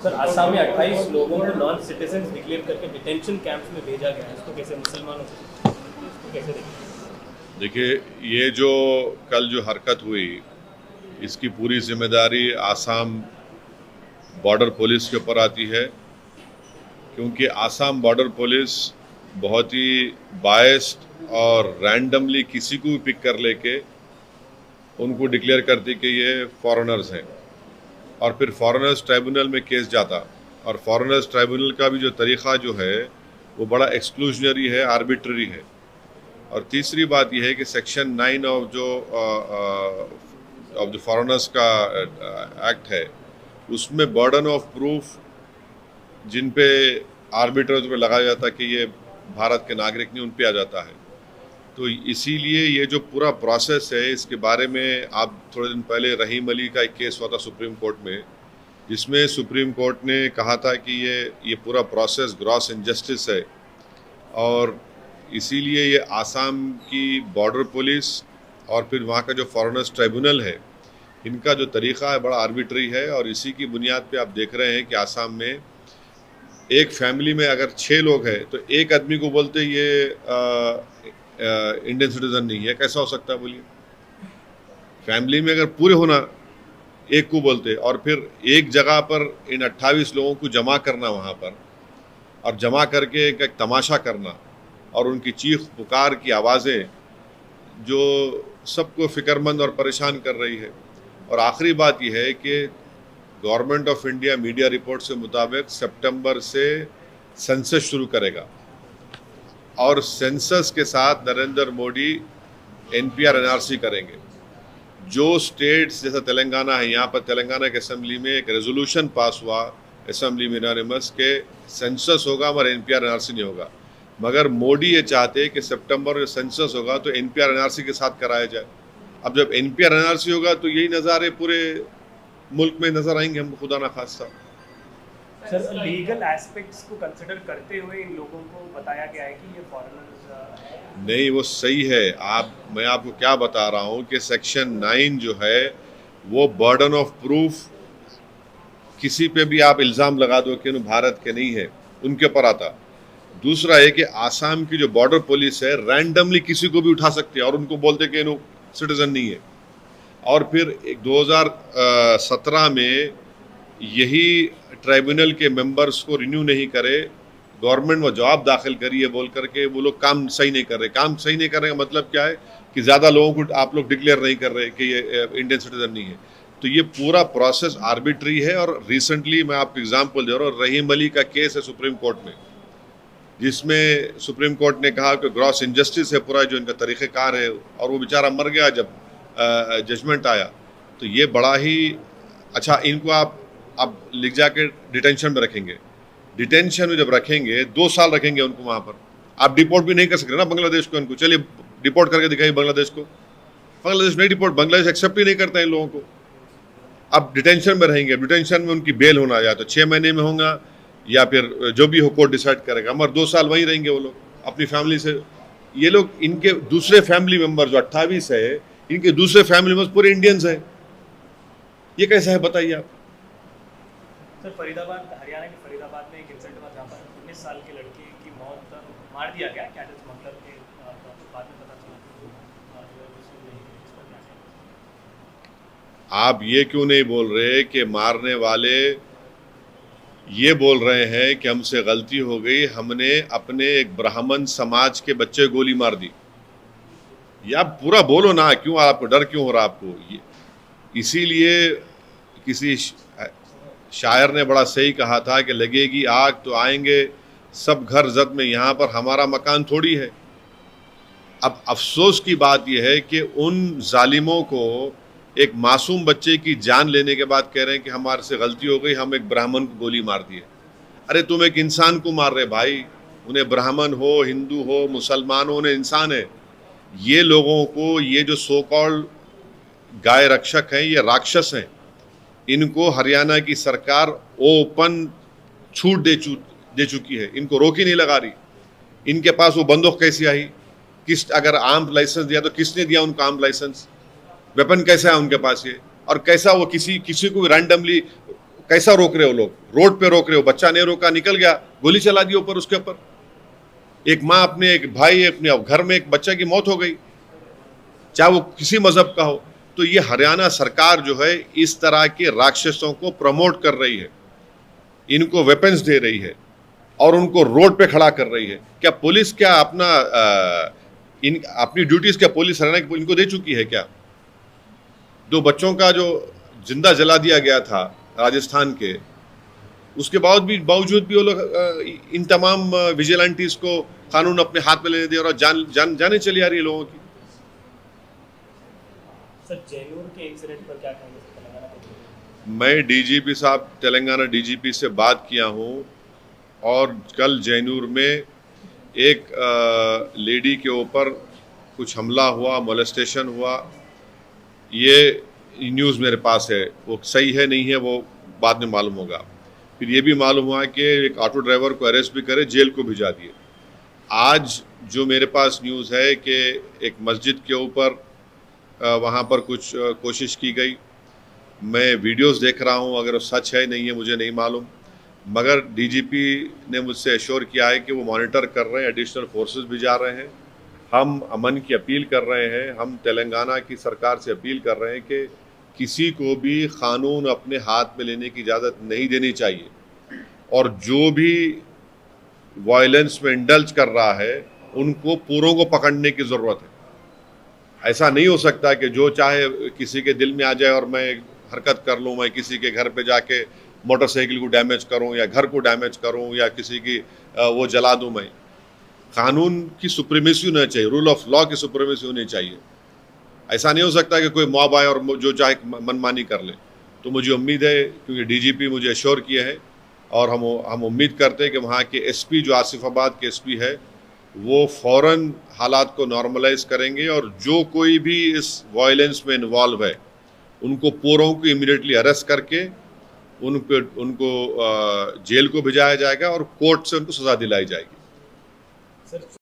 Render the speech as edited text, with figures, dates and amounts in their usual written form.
Sir Assam में 28 लोगों को नॉन सिटीजन डिक्लेयर करके डिटेंशन कैंप्स में भेजा गया है, इसको कैसे मुसलमानों को इसको कैसे देखें? देखिए, ये जो कल जो हरकत हुई इसकी पूरी जिम्मेदारी आसाम बॉर्डर पुलिस के ऊपर आती है, क्योंकि आसाम बॉर्डर पुलिस बहुत ही बायस्ड और रैंडमली किसी को भी पिक कर लेके उनको डिक्लेयर करती कि ये फॉरेनर्स हैं, और फिर फॉरेनर्स ट्राइब्यूनल में केस जाता। और फॉरेनर्स ट्राइब्यूनल का भी जो तरीक़ा जो है वो बड़ा एक्सक्लूजनरी है, आर्बिट्ररी है। और तीसरी बात यह है कि सेक्शन 9 ऑफ जो फॉरेनर्स का एक्ट है उसमें बर्डन ऑफ प्रूफ जिन पे आर्बिट्रर्स पे लगाया जाता है कि ये भारत के नागरिक नहीं, उन पे आ जाता है। तो इसीलिए ये जो पूरा प्रोसेस है इसके बारे में आप थोड़े दिन पहले रहीम अली का एक केस हुआ था सुप्रीम कोर्ट में, जिसमें सुप्रीम कोर्ट ने कहा था कि ये पूरा प्रोसेस ग्रॉस इनजस्टिस है, और इसीलिए ये आसाम की बॉर्डर पुलिस और फिर वहाँ का जो फॉरेनर्स ट्राइब्यूनल है इनका जो तरीक़ा है बड़ा आर्बिट्री है। और इसी की बुनियाद पे आप देख रहे हैं कि आसाम में एक फैमिली में अगर 6 लोग हैं तो एक आदमी को बोलते ये इंडियन सिटीजन नहीं है। कैसा हो सकता है बोलिए? फैमिली में अगर पूरे होना एक को बोलते, और फिर एक जगह पर इन 28 लोगों को जमा करना वहाँ पर, और जमा करके एक तमाशा करना और उनकी चीख पुकार की आवाज़ें जो सबको फ़िक्रमंद और परेशान कर रही है। और आखिरी बात यह है कि government of India media report के मुताबिक सितंबर से सेंसस शुरू करेगा, और सेंसस के साथ नरेंद्र मोदी NPR NRC करेंगे। जो स्टेट्स जैसा तेलंगाना है, यहाँ पर तेलंगाना की असेंबली में एक रेजोल्यूशन पास हुआ असेंबली में यूनानिमस के सेंसस होगा मगर NPR NRC नहीं होगा। मगर मोदी ये चाहते कि सितंबर में सेंसस होगा तो NPR NRC के साथ कराया जाए। अब जब NPR NRC होगा तो यही नज़ारे पूरे मुल्क में नज़र आएंगे हमको, खुदा ना खास्ता। सर लीगल एस्पेक्ट्स को कंसिडर करते हुए इन लोगों को बताया गया है कि ये फॉरेनर्स नहीं, वो सही है। मैं आपको क्या बता रहा हूँ कि सेक्शन 9 जो है वो बर्डन ऑफ प्रूफ, किसी पे भी आप इल्ज़ाम लगा दो कि भारत के नहीं है, उनके ऊपर आता। दूसरा है कि आसाम की जो बॉर्डर पुलिस है रैंडमली किसी को भी उठा सकती है और उनको बोलते कि सिटीजन नहीं है। और फिर 2017 में यही ट्राइब्यूनल के मेंबर्स को रिन्यू नहीं करे, गवर्नमेंट वो जवाब दाखिल करी है बोल करके वो लोग काम सही नहीं कर रहे। काम सही नहीं कर रहे का मतलब क्या है कि ज़्यादा लोगों को आप लोग डिक्लेयर नहीं कर रहे कि ये इंडियन सिटीजन नहीं है। तो ये पूरा प्रोसेस आर्बिट्री है। और रिसेंटली मैं आपको एग्जांपल दे रहा हूँ, रहीम अली का केस है सुप्रीम कोर्ट में, जिसमें सुप्रीम कोर्ट ने कहा कि ग्रॉस इनजस्टिस है पूरा जो इनका तरीक़ेकार है, और वो बेचारा मर गया जब जजमेंट आया। तो ये बड़ा ही अच्छा, इनको आप लिख जाके डिटेंशन में रखेंगे। डिटेंशन में जब रखेंगे 2 साल रखेंगे उनको वहाँ पर, आप डिपोर्ट भी नहीं कर सकते ना बांग्लादेश को। इनको चलिए डिपोर्ट करके दिखाइए बांग्लादेश को, बांग्लादेश नहीं डिपोर्ट, बांग्लादेश एक्सेप्ट ही नहीं करता इन लोगों को। अब डिटेंशन में रहेंगे, डिटेंशन में उनकी बेल होना या तो 6 महीने में होगा या फिर जो भी हो कोर्ट डिसाइड करेगा, मगर 2 साल वहीं रहेंगे वो लोग अपनी फैमिली से। ये लोग, इनके दूसरे फैमिली मेम्बर जो 28 है, इनके दूसरे फैमिली मेम्बर्स पूरे इंडियंस हैं। ये कैसा है बताइए आप? सर फरीदाबाद, हरियाणा के फरीदाबाद में एक इंसिडेंट हुआ जहाँ पर 19 साल के लड़के की मौत मार दिया गया कैटल स्मगलर के बाद में पता चला। आप ये क्यों नहीं बोल रहे कि मारने वाले ये बोल रहे हैं कि हमसे गलती हो गई, हमने अपने एक ब्राह्मण समाज के बच्चे गोली मार दी? या पूरा बोलो ना, क्यों आपको डर क्यों हो रहा आपको? इसीलिए किसी शायर ने बड़ा सही कहा था कि लगेगी आग तो आएंगे सब घर जद में, यहाँ पर हमारा मकान थोड़ी है। अब अफसोस की बात यह है कि उन जालिमों को एक मासूम बच्चे की जान लेने के बाद कह रहे हैं कि हमारे से गलती हो गई, हम एक ब्राह्मण को गोली मार दिए। अरे तुम एक इंसान को मार रहे भाई, उन्हें ब्राह्मण हो, हिंदू हो, मुसलमान हो, उन्हें इंसान है। ये लोगों को, ये जो सो कॉल्ड गाय रक्षक हैं, ये राक्षस हैं। इनको हरियाणा की सरकार ओपन छूट दे चुकी है, इनको रोक ही नहीं लगा रही। इनके पास वो बंदूक कैसी आई? अगर आर्म लाइसेंस दिया तो किसने दिया उनको आर्म लाइसेंस? वेपन कैसा है उनके पास ये? और कैसा वो किसी को रैंडमली कैसा रोक रहे हो लोग? रोड पे रोक रहे हो, बच्चा नहीं रोका, निकल गया, गोली चला दी ऊपर उसके ऊपर। एक माँ अपने, एक भाई अपने घर में एक बच्चे की मौत हो गई, चाहे वो किसी मजहब का हो। तो ये हरियाणा सरकार जो है इस तरह के राक्षसों को प्रमोट कर रही है, इनको वेपन्स दे रही है और उनको रोड पे खड़ा कर रही है। क्या पुलिस क्या अपनी ड्यूटीज क्या पुलिस हरियाणा की इनको दे चुकी है क्या? 2 बच्चों का जो जिंदा जला दिया गया था राजस्थान के, उसके बावजूद भी वो लोग इन तमाम विजिलेंटीज को कानून अपने हाथ में लेने दे और जाने चली आ रही है लोगों की। सर जयनूर के इंसिडेंट पर क्या कहेंगे तेलंगाना के? मैं डीजीपी साहब, तेलंगाना डीजीपी से बात किया हूँ और कल जयनूर में एक लेडी के ऊपर कुछ हमला हुआ, मोलेस्टेशन हुआ। ये न्यूज़ मेरे पास है, वो सही है नहीं है वो बाद में मालूम होगा। फिर ये भी मालूम हुआ कि एक ऑटो ड्राइवर को अरेस्ट भी करे, जेल को भिजा दिए। आज जो मेरे पास न्यूज़ है कि एक मस्जिद के ऊपर वहाँ पर कुछ कोशिश की गई। मैं वीडियोस देख रहा हूँ, अगर वो सच है नहीं है मुझे नहीं मालूम, मगर डीजीपी ने मुझसे एश्योर किया है कि वो मॉनिटर कर रहे हैं, एडिशनल फोर्सेस भी जा रहे हैं। हम अमन की अपील कर रहे हैं, हम तेलंगाना की सरकार से अपील कर रहे हैं कि किसी को भी कानून अपने हाथ में लेने की इजाज़त नहीं देनी चाहिए और जो भी वायलेंस में इंडल्ज कर रहा है उनको पूरों को पकड़ने की ज़रूरत है। ऐसा नहीं हो सकता कि जो चाहे किसी के दिल में आ जाए और मैं हरकत कर लूँ, मैं किसी के घर पे जाके मोटरसाइकिल को डैमेज करूँ या घर को डैमेज करूँ या किसी की वो जला दूँ। मैं कानून की सुप्रीमेसी होनी चाहिए, रूल ऑफ लॉ की सुप्रीमेसी होनी चाहिए। ऐसा नहीं हो सकता कि कोई मॉब आए और जो चाहे मनमानी कर ले। तो मुझे उम्मीद है, क्योंकि डीजीपी मुझे एश्योर किए हैं और हम उम्मीद करते हैं कि वहाँ के एसपी जो आसिफाबाद के एसपी है वो फ़ौरन हालात को नॉर्मलाइज करेंगे और जो कोई भी इस वायलेंस में इन्वॉल्व है उनको पूरों को इमीडिएटली अरेस्ट करके उनको जेल को भिजाया जाएगा और कोर्ट से उनको सज़ा दिलाई जाएगी। सर